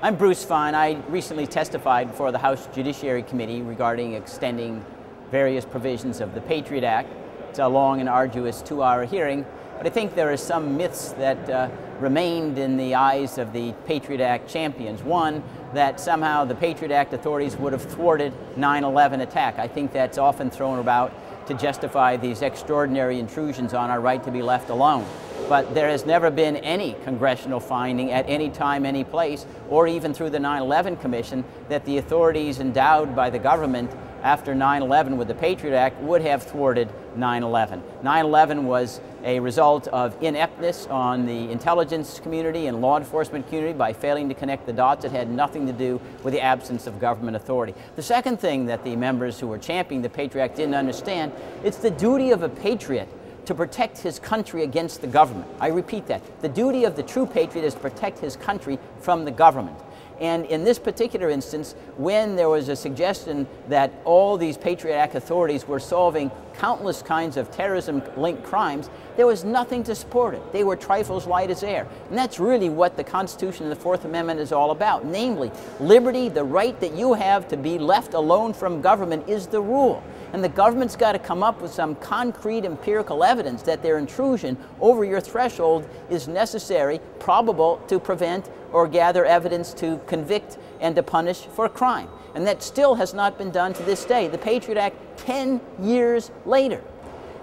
I'm Bruce Fein. I recently testified before the House Judiciary Committee regarding extending various provisions of the Patriot Act. It's a long and arduous 2-hour hearing, but I think there are some myths that remained in the eyes of the Patriot Act champions. One, that somehow the Patriot Act authorities would have thwarted 9/11 attack. I think that's often thrown about to justify these extraordinary intrusions on our right to be left alone. But there has never been any congressional finding at any time, any place, or even through the 9/11 Commission that the authorities endowed by the government after 9/11 with the Patriot Act would have thwarted 9/11. 9/11 was a result of ineptness on the intelligence community and law enforcement community by failing to connect the dots. It had nothing to do with the absence of government authority. The second thing that the members who were championing the Patriot Act didn't understand, it's the duty of a patriot to protect his country against the government. I repeat that. The duty of the true patriot is to protect his country from the government. And in this particular instance, when there was a suggestion that all these Patriot Act authorities were solving countless kinds of terrorism-linked crimes, there was nothing to support it. They were trifles light as air. And that's really what the Constitution and the Fourth Amendment is all about. Namely, liberty, the right that you have to be left alone from government, is the rule. And the government's got to come up with some concrete empirical evidence that their intrusion over your threshold is necessary, probable, to prevent or gather evidence to convict and to punish for a crime. And that still has not been done to this day. The Patriot Act 10 years later.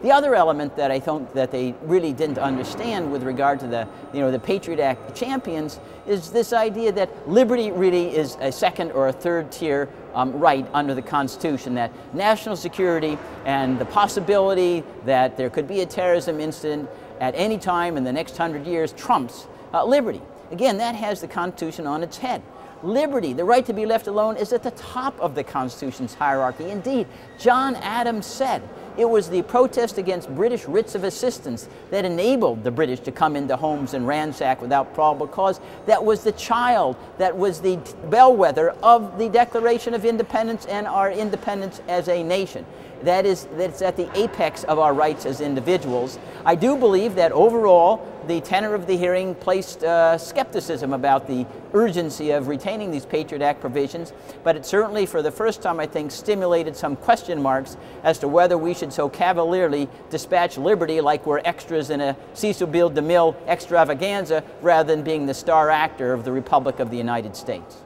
The other element that I think that they really didn't understand with regard to the Patriot Act champions is this idea that liberty really is a second or a third tier right under the Constitution, that national security and the possibility that there could be a terrorism incident at any time in the next 100 years trumps liberty. Again, that has the Constitution on its head. Liberty, the right to be left alone, is at the top of the Constitution's hierarchy. Indeed, John Adams said it was the protest against British writs of assistance that enabled the British to come into homes and ransack without probable cause. That was the child, that was the bellwether of the Declaration of Independence and our independence as a nation. That's at the apex of our rights as individuals. I do believe that overall, the tenor of the hearing placed skepticism about the urgency of retaining these Patriot Act provisions, but it certainly, for the first time, I think, stimulated some question marks as to whether we should so cavalierly dispatch liberty like we're extras in a Cecil B. DeMille extravaganza rather than being the star actor of the Republic of the United States.